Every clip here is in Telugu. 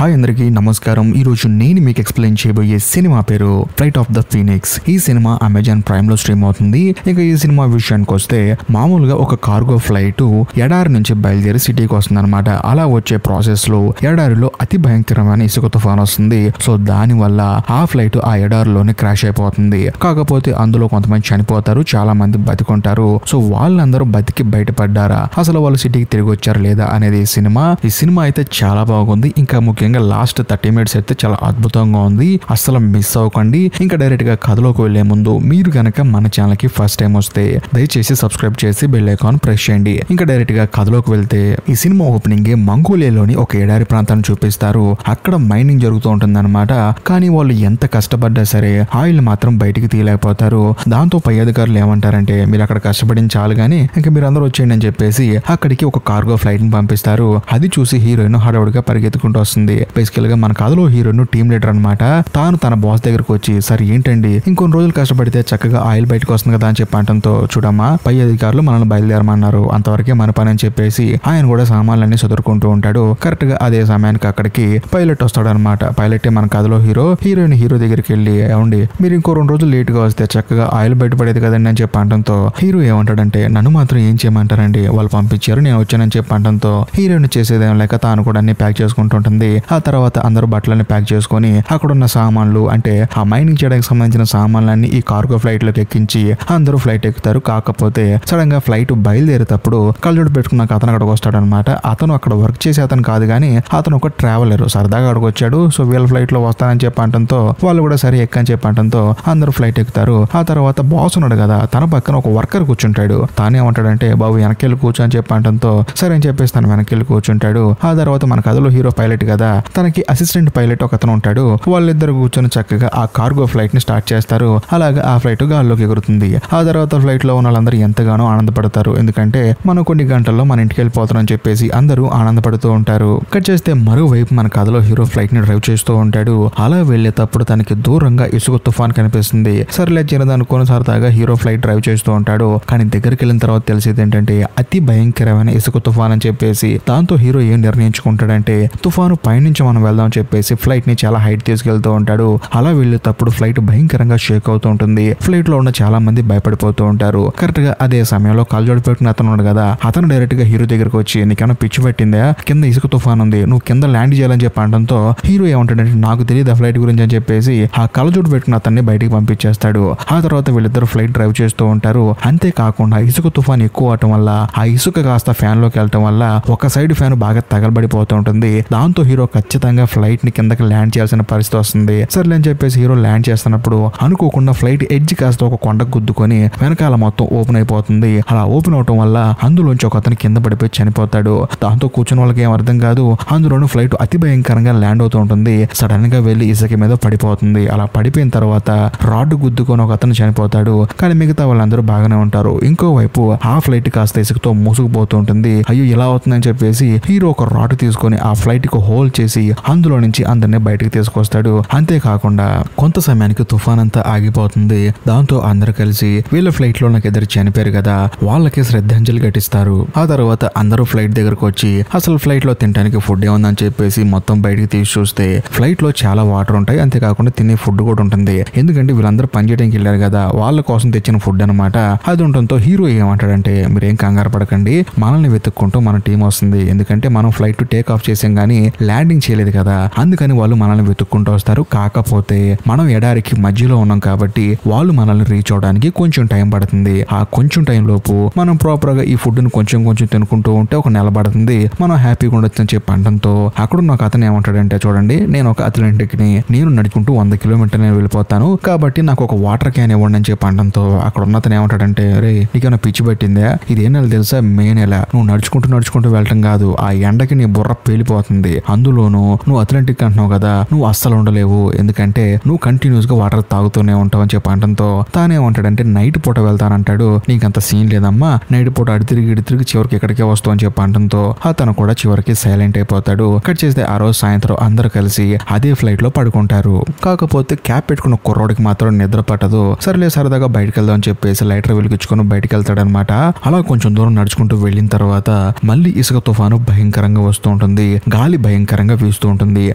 హాయ్ అందరికీ నమస్కారం. ఈ రోజు నేను మీకు ఎక్స్ప్లెయిన్ చేయబోయే సినిమా పేరు ఫ్లైట్ ఆఫ్ ద ఫీనిక్స్. ఈ సినిమా అమెజాన్ ప్రైమ్ లో స్ట్రీమ్ అవుతుంది. ఇక ఈ సినిమా విషయానికి వస్తే మామూలుగా ఒక కార్గో ఫ్లైట్ ఎడారి నుంచి బయలుదేరి సిటీకి వస్తుంది అనమాట. అలా వచ్చే ప్రాసెస్ లో ఎడారిలో అతి భయంకరమైన ఇసుక తుఫాన్ వస్తుంది. సో దాని వల్ల ఆ ఫ్లైట్ ఆ ఎడారిలోనే క్రాష్ అయిపోతుంది. కాకపోతే అందులో కొంతమంది చనిపోతారు, చాలా మంది బతికుంటారు. సో వాళ్ళందరూ బతికి బయటపడ్డారా, అసలు వాళ్ళు సిటీకి తిరిగి వచ్చారు లేదా అనేది ఈ సినిమా అయితే చాలా బాగుంది. ఇంకా ముఖ్యంగా లాస్ట్ 30 minutes అయితే చాలా అద్భుతంగా ఉంది. అస్సలు మిస్ అవ్వకండి. ఇంకా డైరెక్ట్ గా కథలోకి వెళ్లే ముందు మీరు గనక మన ఛానల్ కి ఫస్ట్ టైం వస్తే దయచేసి సబ్స్క్రైబ్ చేసి బెల్ ఐకాన్ ప్రెస్ చేయండి. ఇంకా డైరెక్ట్ గా కథలోకి వెళ్తే ఈ సినిమా ఓపెనింగ్ మంగోలియాలోని ఒక ఎడారి ప్రాంతాన్ని చూపిస్తారు. అక్కడ మైనింగ్ జరుగుతూ ఉంటుంది అనమాట. కానీ వాళ్ళు ఎంత కష్టపడ్డా సరే ఆయిల్ మాత్రం బయటికి తీయలేకపోతారు. దాంతో పై అధికారులు ఏమంటారంటే, మీరు అక్కడ కష్టపడించాలి గానీ ఇంకా మీరు అందరూ వచ్చేయండి అని చెప్పేసి అక్కడికి ఒక కార్గో ఫ్లైట్ ని పంపిస్తారు. అది చూసి హీరోయిన్ హడావుడిగా పరిగెత్తుకుంటూ వస్తుంది. బేసికల్ గా మన కథలో హీరోయిన్ టీమ్ లీడర్ అనమాట. తాను తన బాస్ దగ్గరకు వచ్చి, సరే ఏంటండి ఇంకొన్ని రోజులు కష్టపడితే చక్కగా ఆయిల్ బయటకు వస్తుంది కదా అని చెప్పడంతో, చూడమ్మా పై అధికారులు మనల్ని బయలుదేరమన్నారు, అంతవరకే మన పని అని చెప్పేసి ఆయన కూడా సామాన్లన్నీ చదువుకుంటూ ఉంటాడు. కరెక్ట్ గా అదే సమయానికి అక్కడికి పైలట్ వస్తాడు అనమాట. పైలట్ మన కథలో హీరోయిన్ హీరో దగ్గరికి వెళ్ళి, ఏమండి మీరు ఇంకో 2 రోజులు లేట్ గా వస్తే చక్కగా ఆయిల్ బయటపడేది కదండి అని చెప్పడంతో హీరో ఏమంటాడంటే, నన్ను మాత్రం ఏం చేయమంటారండి, వాళ్ళు పంపించారు నేను వచ్చానని చెప్పడంతో హీరోయిన్ చేసేదేం లేక తాను కూడా అన్ని ప్యాక్ చేసుకుంటూ ఉంటుంది. ఆ తర్వాత అందరూ బట్టలన్నీ ప్యాక్ చేసుకుని అక్కడున్న సామాన్లు అంటే ఆ మైనింగ్ చేయడానికి సంబంధించిన సామాన్లన్నీ ఈ కార్గో ఫ్లైట్ లోకి ఎక్కించి అందరూ ఫ్లైట్ ఎక్కుతారు. కాకపోతే సడన్ గా ఫ్లైట్ బయలుదేరేటప్పుడు కళ్ళజోడు పెట్టుకున్న అతను అక్కడికి వస్తాడు అనమాట. అతను అక్కడ వర్క్ చేసే అతను కాదు కానీ అతను ఒక ట్రావెలర్, సరదాగా అక్కడికి వచ్చాడు. సో వీళ్ళ ఫ్లైట్ లో వస్తానని చెప్పడంతో వాళ్ళు కూడా సరే ఎక్కని చెప్పడంతో అందరూ ఫ్లైట్ ఎక్కుతారు. ఆ తర్వాత బాస్ ఉన్నాడు కదా, తన పక్కన ఒక వర్కర్ కూర్చుంటాడు. తానేమంటాడంటే, బాబు వెనకెళ్ళి కూర్చో అని చెప్పడంతో సరే అని చెప్పేసి తను వెనకెళ్ళి కూర్చుంటాడు. ఆ తర్వాత మన కథలో హీరో పైలట్ కదా, తనకి అసిస్టెంట్ పైలట్ ఒక అతను ఉంటాడు. వాళ్ళిద్దరు కూర్చొని చక్కగా ఆ కార్గో ఫ్లైట్ ని స్టార్ట్ చేస్తారు. అలాగే ఆ ఫ్లైట్ గాల్లోకి ఎగురుతుంది. ఆ తర్వాత ఫ్లైట్ లో ఉన్న వాళ్ళందరూ ఎంతగానో ఆనందపడతారు. ఎందుకంటే మనం కొన్ని గంటల్లో మన ఇంటికి వెళ్ళిపోతారని చెప్పేసి అందరూ ఆనందపడుతూ ఉంటారు. కట్ చేస్తే మరోవైపు మన కథలో హీరో ఫ్లైట్ ని డ్రైవ్ చేస్తూ ఉంటాడు. అలా వెళ్లేటప్పుడు తనకి దూరంగా ఇసుక తుఫాన్ కనిపిస్తుంది. సర్లే చిన్నదనుకోని సరదాగా హీరో ఫ్లైట్ డ్రైవ్ చేస్తూ ఉంటాడు. కానీ దగ్గరికి వెళ్ళిన తర్వాత తెలిసేది ఏంటంటే అతి భయంకరమైన ఇసుక తుఫాన్ అని చెప్పేసి. దాంతో హీరో ఏం నిర్ణయించుకుంటాడంటే, తుఫాను పైనుంచి మనం వెళ్దాం అని చెప్పేసి ఫ్లైట్ ని చాలా హైట్ తీసుకెళ్తూ ఉంటాడు. అలా వెళ్ళేటప్పుడు ఫ్లైట్ భయంకరంగా షేక్ అవుతూ ఉంటుంది. ఫ్లైట్ లో ఉన్న చాలా మంది భయపడిపోతూ ఉంటారు. కరెక్ట్ గా అదే సమయంలో కళ్ళజోడు పెట్టుకుని అతను ఉన్నాడు కదా, అతను డైరెక్ట్ గా హీరో దగ్గరకు వచ్చి, నీకేమైనా పిచ్చి పట్టిందా, కింద ఇసుక తుఫాన్ ఉంది, నువ్వు కింద ల్యాండ్ చేయాలని చెప్పి అనడంతో హీరో ఏమంటాడంటే, నాకు తెలియదు ఆ ఫ్లైట్ గురించి అని చెప్పేసి ఆ కళ్ళజోడు పెట్టుకుని అతన్ని బయటికి పంపించేస్తాడు. ఆ తర్వాత వీళ్ళిద్దరు ఫ్లైట్ డ్రైవ్ చేస్తూ ఉంటారు. అంతేకాకుండా ఇసుక తుఫాన్ ఎక్కువ అవటం వల్ల ఆ ఇసుక కాస్త ఫ్యాన్ లోకి వెళ్ళటం వల్ల ఒక సైడ్ ఫ్యాన్ బాగా తగలబడిపోతూ ఉంటుంది. దాంతో హీరో ఖచ్చితంగా ఫ్లైట్ ని కిందకి ల్యాండ్ చేయాల్సిన పరిస్థితి వస్తుంది. సర్లే అని చెప్పేసి హీరో ల్యాండ్ చేస్తున్నప్పుడు అనుకోకుండా ఫ్లైట్ ఎడ్జ్ కాస్త ఒక కొండకు గుద్దుకొని వెనకాల మొత్తం ఓపెన్ అయిపోతుంది. అలా ఓపెన్ అవటం వల్ల అందులోంచి ఒక అతను కింద పడిపోయి చనిపోతాడు. దాంతో కూర్చున్న వాళ్ళకి ఏం అర్థం కాదు. అందులోనూ ఫ్లైట్ అతి భయంకరంగా ల్యాండ్ అవుతూ ఉంటుంది. సడన్ గా వెళ్లి ఇసుక మీద పడిపోతుంది. అలా పడిపోయిన తర్వాత రాడ్ గుద్దుకొని ఒక అతను చనిపోతాడు. కానీ మిగతా వాళ్ళందరూ బాగానే ఉంటారు. ఇంకోవైపు ఆ ఫ్లైట్ కాస్త ఇసుకతో మూసుకుపోతూ ఉంటుంది. అయ్యో ఇలా అవుతుందని చెప్పేసి హీరో ఒక రాడ్ తీసుకొని ఆ ఫ్లైట్ కు హోల్ చేసి అందులో నుంచి అందరినీ బయటకు తీసుకొస్తాడు. అంతేకాకుండా కొంత సమయానికి తుఫాన్ అంతా ఆగిపోతుంది. దాంతో అందరూ కలిసి వీళ్ళ ఫ్లైట్ లో నాకు ఎదురు చనిపోయారు కదా, వాళ్ళకి శ్రద్ధాంజలి ఘటిస్తారు. ఆ తర్వాత అందరూ ఫ్లైట్ దగ్గరకు వచ్చి అసలు ఫ్లైట్ లో తినడానికి ఫుడ్ ఏముందని చెప్పేసి మొత్తం బయటకు తీసి చూస్తే ఫ్లైట్ లో చాలా వాటర్ ఉంటాయి. అంతేకాకుండా తినే ఫుడ్ కూడా ఉంటుంది. ఎందుకంటే వీళ్ళందరూ పనిచేయడానికి వెళ్ళారు కదా, వాళ్ళ కోసం తెచ్చిన ఫుడ్ అనమాట. అది ఉండటంతో హీరో ఏమంటాడంటే, మీరేం కంగారు పడకండి, మనల్ని వెతుక్కుంటూ మన టీం వస్తుంది. ఎందుకంటే మనం ఫ్లైట్ టేక్ ఆఫ్ చేసాం గానీ ల్యాండింగ్ చేయలేదు కదా, అందుకని వాళ్ళు మనల్ని వెతుక్కుంటూ వస్తారు. కాకపోతే మనం ఎడారికి మధ్యలో ఉన్నాం కాబట్టి వాళ్ళు మనల్ని రీచ్ అవడానికి కొంచెం టైం పడుతుంది. ఆ కొంచెం టైం లోపు మనం ప్రాపర్ గా ఈ ఫుడ్ ని కొంచెం కొంచెం తినుకుంటూ ఉంటే ఒక నెల పడుతుంది, మనం హ్యాపీగా ఉండొచ్చు అని చెప్పి అనడంతో అక్కడున్న ఒక అతను ఏమంటాడంటే, చూడండి నేను ఒక అథ్లెటిక్ ని, నేను నడుచుకుంటూ 100 కిలోమీటర్లు నేను వెళ్ళిపోతాను కాబట్టి నాకు ఒక వాటర్ క్యాన్ ఇవ్వండి అని చెప్పి అనడంతో అక్కడ ఉన్న అతను ఏమంటాడంటే, రే నీకేమైనా పిచ్చి పట్టిందా, ఇది ఏ నెల తెలుసా, మే నెల, నువ్వు నడుచుకుంటూ వెళ్ళటం కాదు, ఆ ఎండకి నీ బుర్ర పేలిపోతుంది, అందులోనూ నువ్వు అథ్లెటిక్ అంటున్నావు కదా, నువ్వు అస్సలు ఉండలేవు, ఎందుకంటే నువ్వు కంటిన్యూస్ గా వాటర్ తాగుతూనే ఉంటావు అని చెప్పి అనడంతో తానేమంటాడంటే, నైట్ పూట వెళ్తానంటాడు. నీకంత సీన్ లేదమ్మా, నైట్ పూట అడి తిరిగి చివరికి ఎక్కడికే వస్తావు అని చెప్పి అనడంతో అతను కూడా చివరికి సైలెంట్ అయిపోతాడు. కట్ చేస్తే ఆ రోజు సాయంత్రం అందరూ కలిసి అదే ఫ్లైట్ లో పడుకుంటారు. కాకపోతే క్యాప్ పెట్టుకున్న కుర్రోడికి మాత్రం నిద్ర పట్టదు. సరేలే సరదాగా బయటకు వెళ్దాం అని చెప్పేసి లైటర్ వెలిగించుకొని బయటకు వెళ్తాడనమాట. అలా కొంచెం దూరం నడుచుకుంటూ వెళ్ళిన తర్వాత మళ్ళీ ఇసుక తుఫాను భయంకరంగా వస్తూ ఉంటుంది. గాలి భయంకరంగా బలంగా వీస్తూ ఉంటుంది.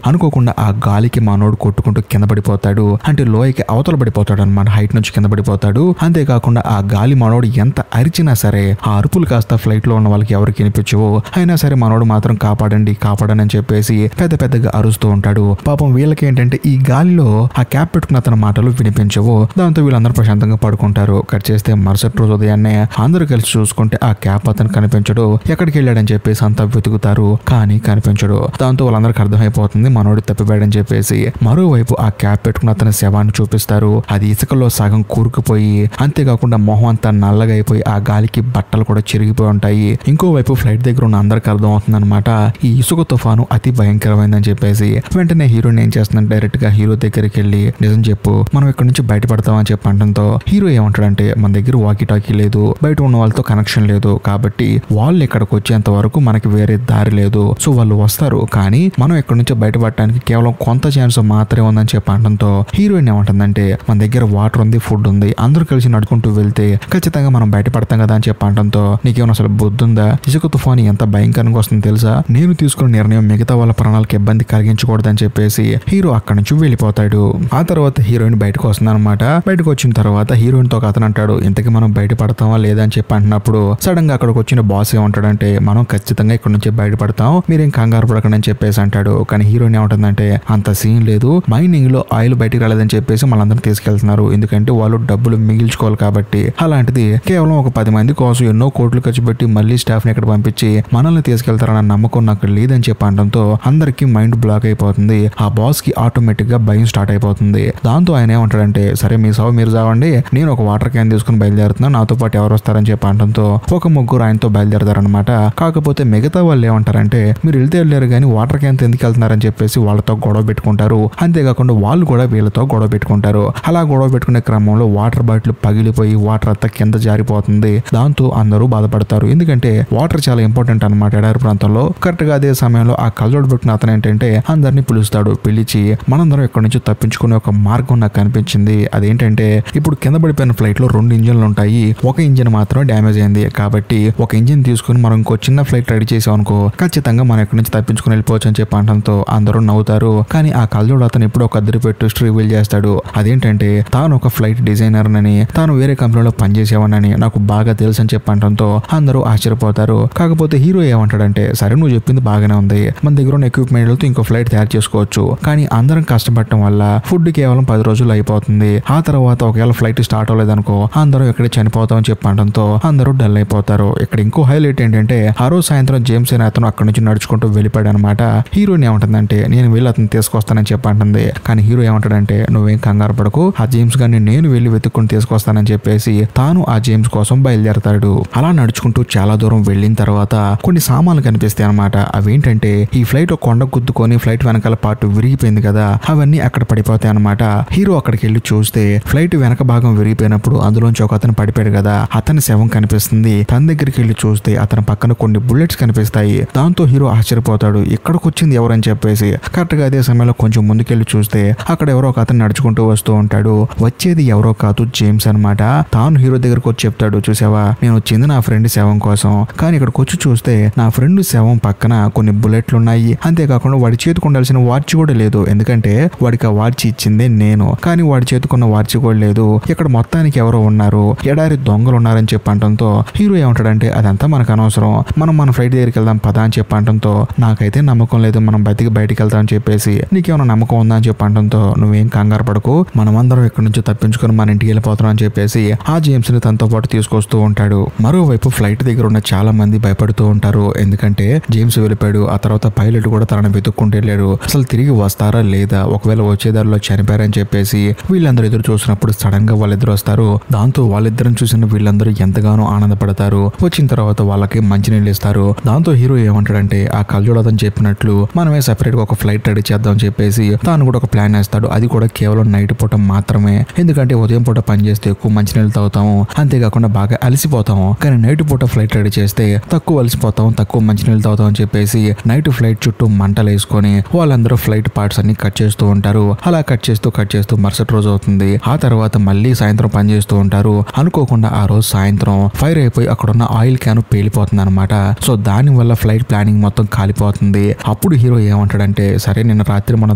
అనుకోకుండా ఆ గాలికి మనోడు కొట్టుకుంటూ కింద పడిపోతాడు. అంటే లోయకి అవతల పడిపోతాడు అనమాట. హైట్ నుంచి కింద పడిపోతాడు. అంతేకాకుండా ఆ గాలి మనోడు ఎంత అరిచినా సరే ఆ అరుపులు కాస్త ఫ్లైట్ లో ఉన్న వాళ్ళకి ఎవరికి వినిపించవు. అయినా సరే మనోడు మాత్రం కాపాడండి కాపాడని అని చెప్పేసి పెద్ద పెద్దగా అరుస్తూ ఉంటాడు. పాపం వీళ్ళకి ఏంటంటే ఈ గాలిలో ఆ క్యాప్ పెట్టుకున్న అతని మాటలు వినిపించవు. దాంతో వీళ్ళందరూ ప్రశాంతంగా పడుకుంటారు. కట్ చేస్తే మరుసటి రోజు ఉదయాన్నే అందరూ కలిసి చూసుకుంటే ఆ క్యాప్ అతను కనిపించడు. ఎక్కడికి వెళ్ళాడని చెప్పేసి అంతా వెతుకుతారు. కానీ కనిపించడు. దాంతో వాళ్ళందరికి అర్థమైపోతుంది మనోడు తప్పిపోయాడని చెప్పేసి. మరోవైపు ఆ క్యాప్ పెట్టుకున్న అతని శవాన్ని చూపిస్తారు. అది ఇసుకలో సగం కూరుకుపోయి అంతేకాకుండా మొహం అంతా నల్లగా అయిపోయి ఆ గాలికి బట్టలు కూడా చిరిగిపోయి ఉంటాయి. ఇంకోవైపు ఫ్లైట్ దగ్గర ఉన్న అందరికి అర్థం అవుతుంది అనమాట ఈ ఇసుక తుఫాను అతి భయంకరమైందని చెప్పేసి. వెంటనే హీరోని ఏం చేస్తుందంటే డైరెక్ట్ గా హీరో దగ్గరికి వెళ్ళి నిజం చెప్పు మనం ఇక్కడ నుంచి బయటపడతామని చెప్పి అనడంతో హీరో ఏమంటాడంటే మన దగ్గర వాకీ టాకీ లేదు, బయట ఉన్న వాళ్ళతో కనెక్షన్ లేదు, కాబట్టి వాళ్ళు ఇక్కడికి వచ్చేంత వరకు మనకి వేరే దారి లేదు. సో వాళ్ళు వస్తారు కానీ మనం ఇక్కడ నుంచి బయటపడటానికి కేవలం కొంత ఛాన్స్ మాత్రమే ఉందని చెప్పి అనడంతో హీరోయిన్ ఏమంటుందంటే మన దగ్గర వాటర్ ఉంది, ఫుడ్ ఉంది, అందరూ కలిసి నడుచుకుంటూ వెళ్తే ఖచ్చితంగా మనం బయటపడతాం కదా అని చెప్పి అనడంతో నీకేమైనా అసలు బుద్ధి ఉందా? ఇసుక తుఫాను ఎంత భయంకరంగా వస్తుందో తెలుసా? నేను తీసుకున్న నిర్ణయం మిగతా వాళ్ళ ప్రాణాలకు ఇబ్బంది కలిగించకూడదని చెప్పేసి హీరో అక్కడి నుంచి వెళ్ళిపోతాడు. ఆ తర్వాత హీరోయిన్ బయటకు వస్తుంది అనమాట. బయటకు వచ్చిన తర్వాత హీరోయిన్ తో అతను అంటాడు ఇంతకీ మనం బయటపడతామా లేదా అని చెప్పి అంటున్నప్పుడు సడన్ గా అక్కడికి వచ్చిన బాస్ ఏమంటాడంటే మనం ఖచ్చితంగా ఇక్కడ నుంచి బయటపడతాం, మీరేం కంగారు పడకండి అని చెప్పేసి అంటాడు. కానీ హీరోయిన్ ఏమంటుందంటే అంత సీన్ లేదు, మైనింగ్ లో ఆయిల్ బయటికి రాలేదని చెప్పేసి మనందరం తీసుకెళ్తున్నారు, ఎందుకంటే వాళ్ళు డబ్బులు మిగిల్చుకోవాలి కాబట్టి. అలాంటిది కేవలం ఒక 10 మంది కోసం ఎన్నో కోట్లు ఖర్చు పెట్టి మళ్ళీ స్టాఫ్ ని ఇక్కడ పంపించి మనల్ని తీసుకెళ్తారన్న నమ్మకం నాకు లేదని చెప్పి అనడంతో అందరికి మైండ్ బ్లాక్ అయిపోతుంది. ఆ బాస్ కి ఆటోమేటిక్ గా భయం స్టార్ట్ అయిపోతుంది. దాంతో ఆయన ఏమంటాడంటే సరే మీ సావు మీరు చావండి, నేను ఒక వాటర్ క్యాన్ తీసుకుని బయలుదేరుతున్నాను, నాతో పాటు ఎవరు వస్తారని చెప్పి అనడంతో ఒక ముగ్గురు ఆయనతో బయలుదేరతారనమాట. కాకపోతే మిగతా వాళ్ళు ఏమంటారంటే మీరు వెళ్తే వెళ్ళారు కానీ వాటర్ క్యాన్ ఎందుకు వెళ్తున్నారని చెప్పేసి వాళ్ళతో గొడవ పెట్టుకుంటారు. అంతేకాకుండా వాళ్ళు కూడా వీళ్ళతో గొడవ పెట్టుకుంటారు. అలా గొడవ పెట్టుకునే క్రమంలో వాటర్ బాటిల్ పగిలిపోయి వాటర్ అంతా కింద జారిపోతుంది. దాంతో అందరూ బాధపడతారు. ఎందుకంటే వాటర్ చాలా ఇంపార్టెంట్ అనమాట ఎడారి ప్రాంతంలో. కరెక్ట్ గా అదే సమయంలో ఆ కళ్ళజోడు పెట్టిన అతను ఏంటంటే అందరినీ పిలుస్తాడు. పిలిచి మనందరం ఇక్కడ నుంచి తప్పించుకునే ఒక మార్గం నాకు కనిపించింది. అదేంటంటే ఇప్పుడు కింద పడిపోయిన ఫ్లైట్ లో 2 ఇంజిన్లు ఉంటాయి, ఒక ఇంజిన్ మాత్రం డ్యామేజ్ అయింది. కాబట్టి ఒక ఇంజిన్ తీసుకుని మనం ఇంకో చిన్న ఫ్లైట్ రెడీ చేసాం అనుకో ఖచ్చితంగా మనం ఇక్కడ నుంచి తప్పించుకుని వెళ్ళిపోవచ్చు అని చెప్పి అనడంతో అందరూ నవ్వుతారు. కానీ ఆ కళ్ళజోడు అతను ఇప్పుడు ఒక అదిరిపెట్టు రివీల్ చేస్తాడు. అదేంటంటే తాను ఒక ఫ్లైట్ డిజైనర్ అని, తాను వేరే కంపెనీలో పనిచేసేవానని నాకు బాగా తెలుసు అని చెప్పి అనడంతో అందరూ ఆశ్చర్యపోతారు. కాకపోతే హీరో ఏమంటాడంటే సరే నువ్వు చెప్పింది బాగానే ఉంది, మన దగ్గర ఉన్న ఎక్విప్మెంట్లతో ఇంకో ఫ్లైట్ తయారు చేసుకోవచ్చు, కానీ అందరం కష్టపడటం వల్ల ఫుడ్ కేవలం 10 రోజులు అయిపోతుంది. ఆ తర్వాత ఒకవేళ ఫ్లైట్ స్టార్ట్ అవ్వలేదనుకో అందరూ ఇక్కడే చనిపోతాం అని చెప్పి అనడంతో అందరూ డల్ అయిపోతారు. ఇక్కడ ఇంకో హైలైట్ ఏంటంటే ఆ రోజు సాయంత్రం జేమ్స్ అనే అతను అక్కడ నుంచి నడుచుకుంటూ వెళ్ళిపోయాడు అనమాట. హీరోని ఏమంటుందంటే నేను వెళ్ళి అతను తీసుకొస్తానని చెప్పి అంటుంది. కానీ హీరో ఏమంటాడంటే నువ్వేం కంగారు పడకు, ఆ జేమ్స్ గారిని నేను వెళ్ళి వెతుక్కుని తీసుకొస్తానని చెప్పేసి తాను ఆ జేమ్స్ కోసం బయలుదేరతాడు. అలా నడుచుకుంటూ చాలా దూరం వెళ్ళిన తర్వాత కొన్ని సామాన్లు కనిపిస్తాయి అనమాట. అవేంటంటే ఈ ఫ్లైట్ కొండ గుద్దుకొని ఫ్లైట్ వెనకాల పార్ట్ విరిగిపోయింది కదా, అవన్నీ అక్కడ పడిపోతాయి అనమాట. హీరో అక్కడికి వెళ్ళి చూస్తే ఫ్లైట్ వెనక భాగం విరిగిపోయినప్పుడు అందులోంచి ఒక అతను పడిపోయాడు కదా, అతని శవం కనిపిస్తుంది. తన దగ్గరికి వెళ్ళి చూస్తే అతని పక్కన కొన్ని బుల్లెట్స్ కనిపిస్తాయి. దాంతో హీరో ఆశ్చర్యపోతాడు, ఇక్కడికి వచ్చింది ఎవరని చెప్పేసి. కరెక్ట్ గా అదే సమయంలో కొంచెం ముందుకెళ్ళి చూస్తే అక్కడ ఎవరో ఒక అతను నడుచుకుంటూ వస్తూ ఉంటాడు. వచ్చేది ఎవరో కాదు జేమ్స్ అనమాట. తాను హీరో దగ్గరకు వచ్చి చెప్తాడు, చూసావా నేను వచ్చింది నా ఫ్రెండ్ శవం కోసం, కానీ ఇక్కడికి వచ్చి చూస్తే నా ఫ్రెండ్ శవం పక్కన కొన్ని బుల్లెట్లు ఉన్నాయి. అంతేకాకుండా వాడి చేతికి ఉండాల్సిన వాచ్ కూడా లేదు, ఎందుకంటే వాడికి ఆ వాచ్ ఇచ్చిందే నేను, కానీ వాడి చేతికున్న వాచ్ కూడా లేదు. ఇక్కడ మొత్తానికి ఎవరో ఉన్నారు, ఎడారి దొంగలు ఉన్నారని చెప్పి అనడంతో హీరో ఏమంటాడంటే అదంతా మనకు అనవసరం, మనం మన ఫ్లైట్ దగ్గరికి వెళ్దాం పదా అని చెప్పి అనడంతో నాకైతే నమ్మకం లేదు మనం బయటికి వెళ్తాం అని చెప్పేసి. నీకేమైనా నమ్మకం ఉందా అని చెప్పి అనడంతో నువ్వేం కంగారు పడకు, మనమందరం ఇక్కడ నుంచి తప్పించుకొని మన ఇంటికి వెళ్ళిపోతున్నాం అని చెప్పేసి ఆ జేమ్స్ ని తనతో పాటు తీసుకొస్తూ ఉంటాడు. మరోవైపు ఫ్లైట్ దగ్గర ఉన్న చాలా మంది భయపడుతూ ఉంటారు, ఎందుకంటే జేమ్స్ వెళ్ళిపోయాడు. ఆ తర్వాత పైలట్ కూడా తనని వెతుక్కుంటూ వెళ్ళాడు. అసలు తిరిగి వస్తారా లేదా, ఒకవేళ వచ్చేదారిలో చనిపోయారని చెప్పేసి వీళ్ళందరూ ఎదురు చూసినప్పుడు సడన్ గా వాళ్ళిద్దరు వస్తారు. దాంతో వాళ్ళిద్దరిని చూసిన వీళ్ళందరూ ఎంతగానో ఆనందపడతారు. వచ్చిన తర్వాత వాళ్ళకి మంచినీళ్ళు ఇస్తారు. దాంతో హీరో ఏమంటాడంటే ఆ కళ్ళజోడు అతను చెప్పినట్లు మనమే సెపరేట్ గా ఒక ఫ్లైట్ రెడీ చేద్దాం అని చెప్పేసి తాను కూడా ఒక ప్లాన్ వేస్తాడు. అది కూడా కేవలం నైట్ పూట మాత్రమే, ఎందుకంటే ఉదయం పూట పని చేస్తే ఎక్కువ మంచినీళ్ళు తాగుతాము, అంతేకాకుండా బాగా అలసిపోతాము. కానీ నైట్ పూట ఫ్లైట్ రెడీ చేస్తే తక్కువ అలసిపోతాం, తక్కువ మంచినీళ్ళు తాగుతాం అని చెప్పేసి నైట్ ఫ్లైట్ చుట్టూ మంటలు వేసుకొని వాళ్ళందరూ ఫ్లైట్ పార్ట్స్ అన్ని కట్ చేస్తూ ఉంటారు. అలా కట్ చేస్తూ మరుసటి రోజు అవుతుంది. ఆ తర్వాత మళ్ళీ సాయంత్రం పని చేస్తూ ఉంటారు. అనుకోకుండా ఆ రోజు సాయంత్రం ఫైర్ అయిపోయి అక్కడున్న ఆయిల్ క్యాన్ పేలిపోతుంది అనమాట. సో దాని వల్ల ఫ్లైట్ ప్లానింగ్ మొత్తం కాలిపోతుంది. అప్పుడు హీరో ఏమంటాడంటే సరే నిన్న రాత్రి మనం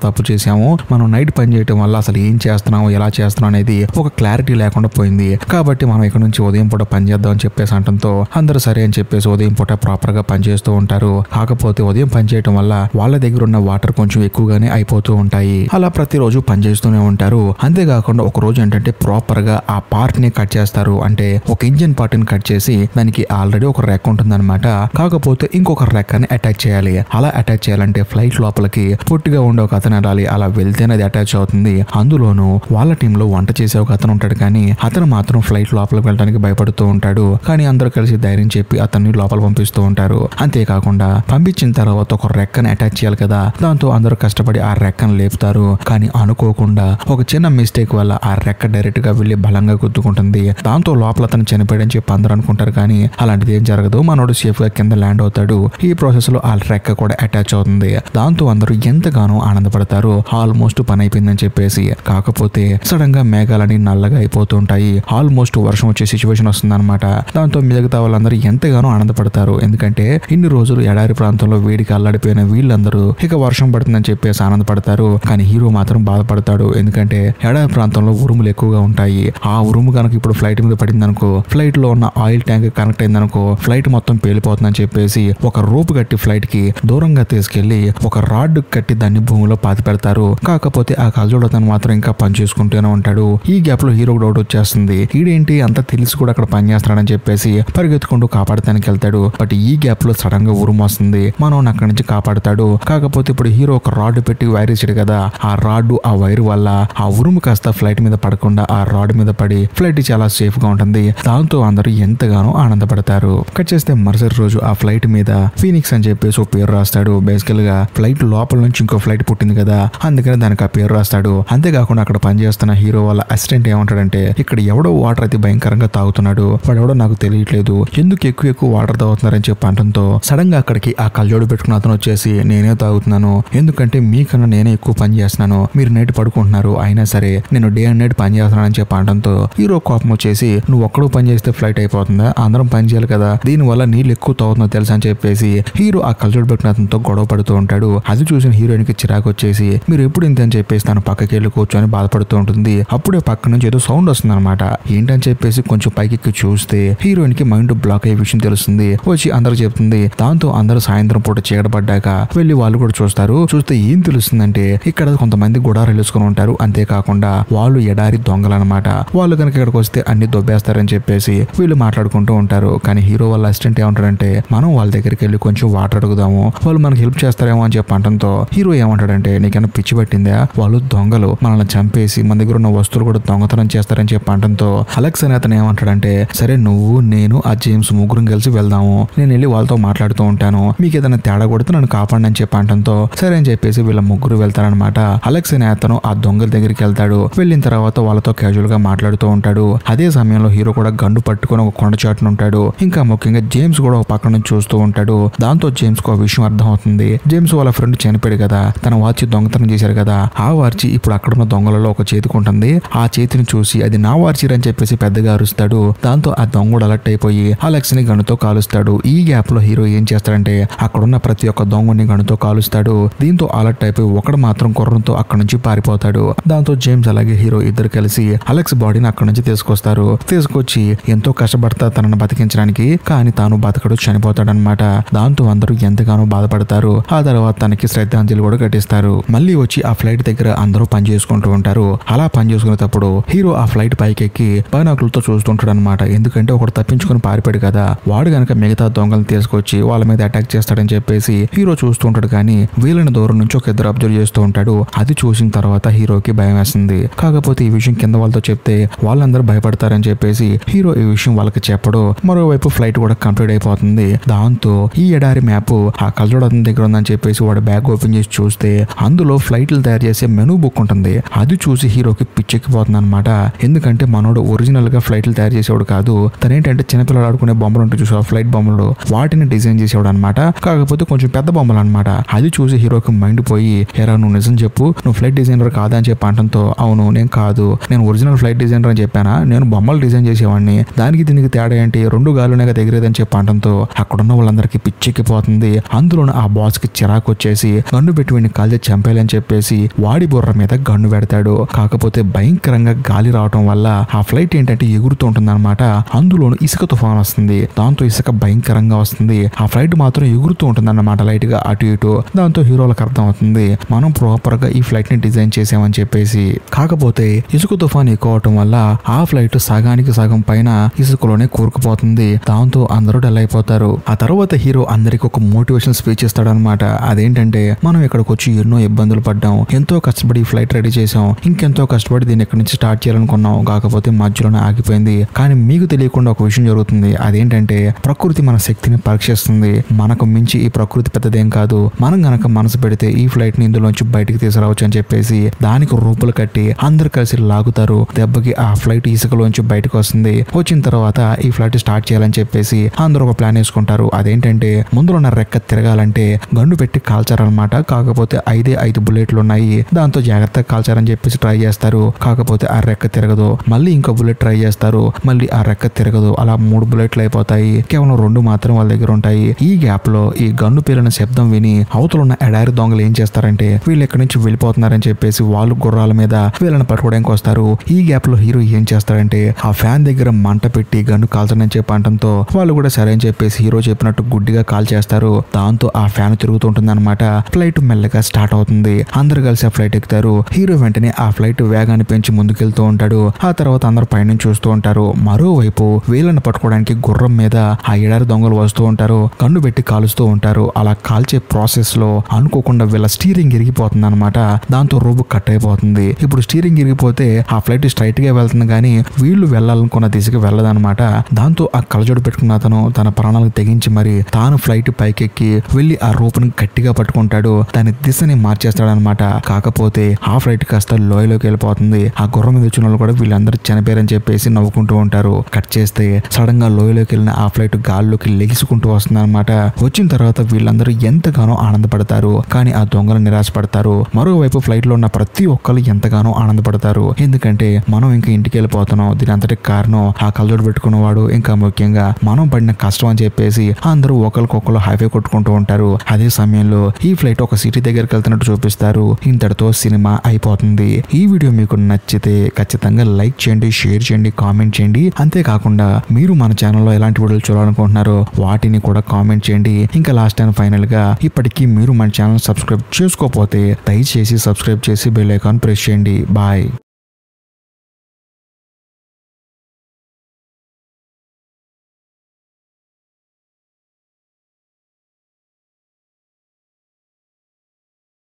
తప్పు చేసాము, మనం నైట్ పని చేయడం వల్ల అసలు ఏం చేస్తున్నాము ఎలా చేస్తున్నాం అనేది ఒక క్లారిటీ లేకుండా పోయింది, కాబట్టి మనం ఇక్కడ నుంచి ఉదయం పూట పని చేద్దాం అని చెప్పేసి అంటంతో అందరూ సరే అని చెప్పేసి ఉదయం పూట ప్రాపర్ గా పని చేస్తూ ఉంటారు. కాకపోతే ఉదయం పని చేయడం వల్ల వాళ్ళ దగ్గర ఉన్న వాటర్ కొంచెం ఎక్కువగానే అయిపోతూ ఉంటాయి. అలా ప్రతిరోజు పని చేస్తూనే ఉంటారు. అంతేకాకుండా ఒక రోజు ఏంటంటే ప్రాపర్ గా ఆ పార్ట్ ని కట్ చేస్తారు. అంటే ఒక ఇంజిన్ పార్ట్ ని కట్ చేసి దానికి ఆల్రెడీ ఒక రెక్క ఉంటుందన్నమాట. కాకపోతే ఇంకొక రెక్కని అటాచ్ చేయాలి. అలా అటాచ్ చేయాలంటే ఫ్లైట్ లోపలికి పొట్టిగా ఉండే ఒక అతను వెళ్ళాలి. అలా వెళ్తేనే అది అటాచ్ అవుతుంది. అందులోనూ వాళ్ళ టీంలో వంట చేసే ఒక అతను ఉంటాడు, కానీ అతను మాత్రం ఫ్లైట్ లోపలికి వెళ్ళడానికి భయపడుతూ ఉంటాడు. కానీ అందరూ కలిసి ధైర్యం చెప్పి అతన్ని లోపల పంపిస్తూ ఉంటారు. అంతేకాకుండా పంపించిన తర్వాత ఒక రెక్కని అటాచ్ చేయాలి కదా, దాంతో అందరూ కష్టపడి ఆ రెక్కను లేపుతారు. కానీ అనుకోకుండా ఒక చిన్న మిస్టేక్ వల్ల ఆ రెక్క డైరెక్ట్ గా వెళ్లి బలంగా గుద్దుకుంటుంది. దాంతో లోపల అతను చనిపోయాడని చెప్పి అందరూ అనుకుంటారు, కానీ అలాంటిది ఏం జరగదు. మనోడు సేఫ్ గా కింద ల్యాండ్ అవుతాడు. ఈ ప్రాసెస్ లో ఆ రెక్క కూడా అటాచ్ అవుతుంది. దాంతో అందరూ ఎంతగానో ఆనందపడతారు, ఆల్మోస్ట్ పని అయిపోయిందని చెప్పేసి. కాకపోతే సడన్ గా మేఘాలని నల్లగా అయిపోతూ ఉంటాయి. ఆల్మోస్ట్ వర్షం వచ్చే సిచ్యువేషన్ వస్తుంది అనమాట. దాంతో మిగతా వాళ్ళందరూ ఎంతగానో ఆనందపడతారు. ఎందుకంటే ఇన్ని రోజులు ఎడారి ప్రాంతంలో వేడికి అల్లాడిపోయిన వీళ్ళందరూ ఇక వర్షం పడుతుందని చెప్పేసి ఆనందపడతారు. కానీ హీరో మాత్రం బాధపడతాడు. ఎందుకంటే ఎడారి ప్రాంతంలో ఉరుములు ఎక్కువగా ఉంటాయి. ఆ ఉరుము కనుక ఇప్పుడు ఫ్లైట్ మీద పడింది అనుకో, ఫ్లైట్ లో ఉన్న ఆయిల్ ట్యాంక్ కనెక్ట్ అయిందనుకో, ఫ్లైట్ మొత్తం పేలిపోతుందని చెప్పేసి ఒక రోప్ కట్టి ఫ్లైట్ కి దూరంగా తీసుకెళ్లి ఒక రాడ్ కట్టి దాన్ని భూమిలో పాతి పెడతారు. కాకపోతే ఆ కజోడు అతను మాత్రం ఇంకా పని చేసుకుంటూనే ఉంటాడు. ఈ గ్యాప్ లో హీరోకి డౌట్ వచ్చేస్తుంది, ఈడేంటి అంత తెలిసి కూడా అక్కడ పని చేస్తున్నాడని చెప్పేసి పరిగెత్తుకుంటూ కాపాడటానికి వెళ్తాడు. బట్ ఈ గ్యాప్ లో సడన్ గా ఉరుము వస్తుంది. మనం అక్కడి నుంచి కాపాడతాడు. కాకపోతే ఇప్పుడు హీరో ఒక రాడ్ పెట్టి వైర్ ఇచ్చాడు కదా, ఆ రాడ్ ఆ వైర్ వల్ల ఆ ఉరుము కాస్త ఫ్లైట్ మీద పడకుండా ఆ రాడ్ మీద పడి ఫ్లైట్ చాలా సేఫ్ గా ఉంటుంది. దాంతో అందరూ ఎంతగానో ఆనందపడతారు. కట్ చేస్తే మరుసటి రోజు ఆ ఫ్లైట్ మీద ఫీనిక్స్ అని చెప్పేసి ఒక పేరు రాస్తాడు. బేసికల్ గా ఫ్లైట్ లోపల నుంచి ఇంకో ఫ్లైట్ పుట్టింది కదా, అందుకని దానికి ఆ పేరు రాస్తాడు. అంతేకాకుండా అక్కడ పనిచేస్తున్న హీరో వాళ్ళ అసిస్టెంట్ ఏమంటాడంటే ఇక్కడ ఎవడో వాటర్ అయితే భయంకరంగా తాగుతున్నాడు, వాడెవడో నాకు తెలియట్లేదు, ఎందుకు ఎక్కువ వాటర్ తాగుతున్నారని చెప్పి అంటంతో సడన్ గా అక్కడికి ఆ కళ్ళజోడు పెట్టుకున్న అతను వచ్చేసి నేనే తాగుతున్నాను, ఎందుకంటే మీకన్నా నేనే ఎక్కువ పని చేస్తున్నాను, మీరు నైట్ పడుకుంటున్నారు, అయినా సరే నేను డే అండ్ నైట్ పని చేస్తున్నానని చెప్పి అంటంతో హీరో కోపం వచ్చేసి నువ్వు ఒక్కడో పని చేస్తే ఫ్లైట్ అయిపోతుందా, అందరం పని చేయాలి కదా, దీనివల్ల నీళ్ళు ఎక్కువ తాగుతుందో తెలుసా అని చెప్పేసి హీరో ఆ కళ్ళజోడు పెట్టిన అతనితో గొడవ పడుతూ ఉంటాడు. అది చూసిన హీరోయిన్ కి చిరాకు వచ్చేసి మీరు ఎప్పుడు ఇంత అని చెప్పేసి తను పక్కకి వెళ్ళి కూర్చొని బాధపడుతూ ఉంటుంది. అప్పుడే పక్క నుంచి ఏదో సౌండ్ వస్తుంది అనమాట. ఏంటని చెప్పేసి కొంచెం పైకి చూస్తే హీరోయిన్ కి మైండ్ బ్లాక్ అయ్యే విషయం తెలుస్తుంది. వచ్చి అందరూ చెప్తుంది. దాంతో అందరూ సాయంత్రం పూట చీకటపడ్డాక వెళ్ళి వాళ్ళు కూడా చూస్తారు. చూస్తే ఏం తెలుస్తుందంటే ఇక్కడ కొంతమంది గుడారాలు వేసుకుని ఉంటారు. అంతేకాకుండా వాళ్ళు ఎడారి దొంగలన్నమాట. వాళ్ళు కనుక ఇక్కడికి వస్తే అన్ని దొబ్బేస్తారని చెప్పేసి వీళ్ళు మాట్లాడుకుంటూ ఉంటారు. కానీ హీరో వాళ్ళ అసిస్టెంట్ ఏమంటాడంటే మనం వాళ్ళ దగ్గరికి వెళ్ళి కొంచెం వాటర్ అడుగుదాము, వాళ్ళు మనకి హెల్ప్ చేస్తారేమో అని చెప్పి అంటంతో హీరో ఏమంటాడంటే నీకన్నా పిచ్చి పట్టిందా, వాళ్ళు దొంగలు, మనల్ని చంపేసి మన దగ్గర ఉన్న వస్తువులు కూడా దొంగతనం చేస్తారని చెప్పి అంటంతో అలెక్స్ అనే అతను ఏమంటాడంటే సరే నువ్వు నేను ఆ జేమ్స్ ముగ్గురం కలిసి వెళ్దాము, నేను వెళ్ళి వాళ్ళతో మాట్లాడుతూ ఉంటాను, మీకు ఏదైనా తేడా కొడితే నన్ను కాపాడండి అని చెప్పి అంటంతో సరే అని చెప్పేసి వీళ్ళ ముగ్గురు వెళ్తారనమాట. అలెక్స్ అనే అతను ఆ దొంగల దగ్గరికి వెళ్తాడు. వెళ్ళిన తర్వాత వాళ్ళతో క్యాజువల్ గా మాట్లాడుతూ ఉంటాడు. అదే సమయంలో హీరో కూడా గండు పట్టుకుని ఒక కొండ చాటున ఉంటాడు. ఇంకా ముఖ్యంగా జేమ్స్ కూడా ఒక పక్క నుంచి చూస్తూ ఉంటాడు. దాంతో జేమ్స్ కు ఆ విషయం అర్థం అవుతుంది. జేమ్స్ వాళ్ళ ఫ్రెండ్ చనిపోయాడు కదా, తన వాచి దొంగతనం చేశారు కదా, ఆ వార్చి ఇప్పుడు అక్కడున్న దొంగలలో ఒక చేతికి ఉంటుంది. ఆ చేతిని చూసి అది నా వార్చిర్ అని చెప్పేసి పెద్దగా అరుస్తాడు. దాంతో ఆ దొంగడు అలర్ట్ అయిపోయి అలెక్స్ ని గనుతో కాలుస్తాడు. ఈ గ్యాప్ లో హీరో ఏం చేస్తాడంటే అక్కడున్న ప్రతి ఒక్క దొంగని గనుతో కాలుస్తాడు. దీంతో అలర్ట్ అయిపోయి ఒకడు మాత్రం గుర్రంతో అక్కడి నుంచి పారిపోతాడు. దాంతో జేమ్స్ అలాగే హీరో ఇద్దరు కలిసి అలెక్స్ బాడీని అక్కడి నుంచి తీసుకొచ్చి ఎంతో కష్టపడతారు తనను బతికించడానికి. కానీ తాను బతకడు, చనిపోతాడనమాట. దాంతో అందరూ ఎంతగానో బాధపడతారు. ఆ తర్వాత తనకి శ్రద్ధాంజలి కూడా ఘటిస్తారు. మళ్ళీ వచ్చి ఆ ఫ్లైట్ దగ్గర అందరూ పని చేసుకుంటూ ఉంటారు. అలా పని చేసుకునేటప్పుడు హీరో ఆ ఫ్లైట్ పైకెక్కి బైనాకులతో చూస్తుంటాడు అనమాట. ఎందుకంటే ఒకడు తప్పించుకుని పారిపోయాడు కదా, వాడు గనక మిగతా దొంగలను తీసుకొచ్చి వాళ్ళ మీద అటాక్ చేస్తాడని చెప్పేసి హీరో చూస్తూ ఉంటాడు. కానీ వీళ్ళని దూరం నుంచి ఒక ఇద్దరు అబ్జర్వ్ చేస్తూ ఉంటాడు. అది చూసిన తర్వాత హీరోకి భయం వేస్తుంది. కాకపోతే ఈ విషయం కింద వాళ్ళతో చెప్తే వాళ్ళందరూ భయపడతారని చెప్పేసి హీరో ఈ విషయం వాళ్ళకి చెప్పడు. మరోవైపు ఫ్లైట్ కూడా కంప్లీట్ అయిపోతుంది. దాంతో ఈ ఎడారి మ్యాప్ ఆ కళ్ళజోడు అతని దగ్గర ఉందని చెప్పేసి వాడు బ్యాగ్ ఓపెన్ చేసి చూస్తే అందులో ఫ్లైట్లు తయారు చేసే మెనూ బుక్ ఉంటుంది. అది చూసి హీరోకి పిచ్చెక్కిపోతుంది అనమాట. ఎందుకంటే మనోడు ఒరిజినల్ గా ఫ్లైట్లు తయారు చేసేవాడు కాదు, తనేంటంటే చిన్నపిల్లలు ఆడుకునే బొమ్మలు ఉంటే చూసా ఫ్లైట్ బొమ్మలు, వాటిని డిజైన్ చేసేవాడు అనమాట. కాకపోతే కొంచెం పెద్ద బొమ్మలు అనమాట. అది చూసి హీరోకి మైండ్ పోయి ఎరా నువ్వు నిజం చెప్పు, నువ్వు ఫ్లైట్ డిజైనర్ కాదా అని చెప్పి అంటంతో అవును నేను కాదు, నేను ఒరిజినల్ ఫ్లైట్ డిజైనర్ అని చెప్పానా, నేను బొమ్మలు డిజైన్ చేసేవాడిని, దానికి దీనికి తేడా ఏంటి, రెండు గాలునేగా దగ్గరేదని చెప్పి అంటంతో అక్కడున్న వాళ్ళందరికీ పిచ్చెక్కిపోతుంది. అందులో ఆ బాస్ బాస్ కి చిరాకు వచ్చేసి గన్ను పెట్టి వీడిని కాల్చి చంపేయాలని చెప్పేసి వాడి బుర్ర మీద గన్ను పెడతాడు. కాకపోతే భయంకరంగా గాలి రావటం వల్ల ఆ ఫ్లైట్ ఏంటంటే ఎగురుతూ ఉంటుంది అనమాట. అందులోను ఇసుక తుఫాన్ వస్తుంది. దాంతో ఇసుక భయంకరంగా వస్తుంది. ఆ ఫ్లైట్ మాత్రం ఎగురుతూ ఉంటుంది అన్నమాట లైట్ గా అటు ఇటు. దాంతో హీరోలకు అర్థం అవుతుంది మనం ప్రాపర్ గా ఈ ఫ్లైట్ ని డిజైన్ చేసామని చెప్పేసి. కాకపోతే ఇసుక తుఫాన్ ఎక్కువ అవటం వల్ల ఆ ఫ్లైట్ సగానికి సగం పైన ఇసుకలోనే కూరుకుపోతుంది. దాంతో అందరూ డల్ అయిపోతారు. ఆ తర్వాత హీరో అందరికి ఒక మోటివేషన్ స్పీచ్ ఇస్తాడు అనమాట. అదేంటంటే మనం ఇక్కడికి వచ్చి ఎన్నో ఇబ్బందులు పడ్డాం, ఎంతో కష్టపడి ఈ ఫ్లైట్ రెడీ చేసాం, ఇంకెంతో కష్టపడి దీన్ని ఇక్కడి నుంచి స్టార్ట్ చేయాలనుకున్నాం, కాకపోతే మధ్యలోనే ఆగిపోయింది. కానీ మీకు తెలియకుండా ఒక విషయం జరుగుతుంది. అదేంటంటే ప్రకృతి మన శక్తిని పరీక్షిస్తుంది. మనకు మించి ఈ ప్రకృతి పెద్దదేం కాదు, మనం గనక మనసు పెడితే ఈ ఫ్లైట్ ని ఇందులోంచి బయటికి తీసుకురావచ్చు అని చెప్పేసి దానికి రూపులు కట్టి అందరు కలిసి లాగుతారు. దెబ్బకి ఆ ఫ్లైట్ ఇసుకలోంచి బయటకు వస్తుంది. వచ్చిన తర్వాత ఈ ఫ్లైట్ స్టార్ట్ చేయాలని చెప్పేసి అందరూ ఒక ప్లాన్ వేసుకుంటారు. అదేంటంటే ముందులో ఉన్న రెక్క తిరగాలంటే గన్ను పెట్టి కాల్చారనమాట. కాకపోతే 5 బుల్లెట్లు ఉన్నాయి. దాంతో జాగ్రత్తగా కాల్చారని చెప్పేసి ట్రై చేస్తారు. కాకపోతే ఆ రెక్క తిరగదు. మళ్ళీ ఇంకో బుల్లెట్ ట్రై చేస్తారు. మళ్ళీ ఆ రెక్క తిరగదు. అలా 3 బుల్లెట్లు అయిపోతాయి. కేవలం 2 మాత్రం వాళ్ళ దగ్గర ఉంటాయి. ఈ గ్యాప్ లో ఈ గన్ను పేలిన శబ్దం విని అవతల ఉన్న ఎడారి దొంగలు ఏం చేస్తారంటే వీళ్ళు ఎక్కడి నుంచి వెళ్ళిపోతున్నారని చెప్పేసి వాళ్ళు గుర్రాల మీద వీళ్ళని పట్టుకోవడానికి వస్తారు. ఈ గ్యాప్ లో హీరో ఏం చేస్తాడంటే ఆ ఫ్యాన్ దగ్గర మంట పెట్టి గన్ను కాల్చనని చెప్పి అంటంతో వాళ్ళు కూడా సరే అని చెప్పేసి హీరో చెప్పినట్టు గుడ్డిగా కాల్ చేస్తారు. దాంతో ఆ ఫ్యాన్ తిరుగుతుంటుంది అనమాట. ఫ్లైట్ మెల్లగా స్టార్ట్ అవుతుంది. అందరు కలిసి ఆ ఫ్లైట్ ఎక్కుతారు. హీరో వెంటనే ఆ ఫ్లైట్ వేగాన్ని పెంచి ముందుకెళ్తూ ఉంటాడు. ఆ తర్వాత అందరు పైనుంచి చూస్తూ ఉంటారు. మరోవైపు వీళ్ళని పట్టుకోవడానికి గుర్రం మీద ఆ ఎడారి దొంగలు వస్తూ ఉంటారు. కన్ను పెట్టి కాలుస్తూ ఉంటారు. అలా కాల్చే ప్రాసెస్ లో అనుకోకుండా వీళ్ళ స్టీరింగ్ ఇరిగిపోతుంది అనమాట. దాంతో రోబు కట్ అయిపోతుంది. ఇప్పుడు స్టీరింగ్ ఇరిగిపోతే ఆ ఫ్లైట్ స్ట్రైట్ గా వెళ్తుంది కానీ వీళ్ళు వెళ్ళాలనుకున్న దిశకి వెళ్ళదన్నమాట. దాంతో ఆ కలజోడు పెట్టుకున్న అతను తన ప్రాణాలకు తెగించి మరి తాను ఫ్లైట్ పైకెక్కి వెళ్లి ఆ రోపుని గట్టిగా పట్టుకుంటాడు. దాని దిశని మార్చేస్తాడనమాట. కాకపోతే ఆ ఫ్లైట్ కాస్త లోయలోకి వెళ్ళిపోతుంది. ఆ గుర్రం మీద వచ్చిన వాళ్ళు కూడా వీళ్ళందరూ చనిపోయారని చెప్పేసి నవ్వుకుంటూ ఉంటారు. కట్ చేస్తే సడన్ గా లోయలోకి వెళ్ళిన ఆ ఫ్లైట్ గాల్లోకి లెగిసుకుంటూ వస్తుంది అనమాట. వచ్చిన తర్వాత వీళ్ళందరూ ఎంతగానో ఆనందపడతారు. కానీ ఆ దొంగలు నిరాశపడతారు. మరోవైపు ఫ్లైట్ లో ఉన్న ప్రతి ఒక్కరు ఎంతగానో ఆనందపడతారు. ఎందుకంటే మనం ఇంకా ఇంటికి వెళ్ళిపోతున్నాం. దీని అంతటి కారణం ఆ కలజోడు పెట్టుకున్నవాడు, ఇంకా ముఖ్యంగా మనం పడిన కష్టం అని చెప్పేసి అందరూ ఒకరికొకరు హైవే కొట్టుకుంటూ ఉంటారు. అదే సమయంలో ఈ ఫ్లైట్ ఒక సిటీ దగ్గరికి వెళ్తున్నట్టు చూపిస్తారు. ఇంతటితో సినిమా అయిపోతుంది. ఈ వీడియో మీకు నచ్చితే ఖచ్చితంగా లైక్ చేయండి, షేర్ చేయండి, కామెంట్ చేయండి. అంతేకాకుండా మీరు మన ఛానల్లో ఎలాంటి వీడియోలు చూడాలనుకుంటున్నారో వాటిని కూడా కామెంట్ చేయండి. ఇంకా లాస్ట్ అండ్ ఫైనల్ గా ఇప్పటికీ మీరు మన ఛానల్ సబ్స్క్రైబ్ చేసుకోకపోతే దయచేసి సబ్స్క్రైబ్ చేసి బెల్ ఐకాన్ ప్రెస్ చేయండి. బాయ్.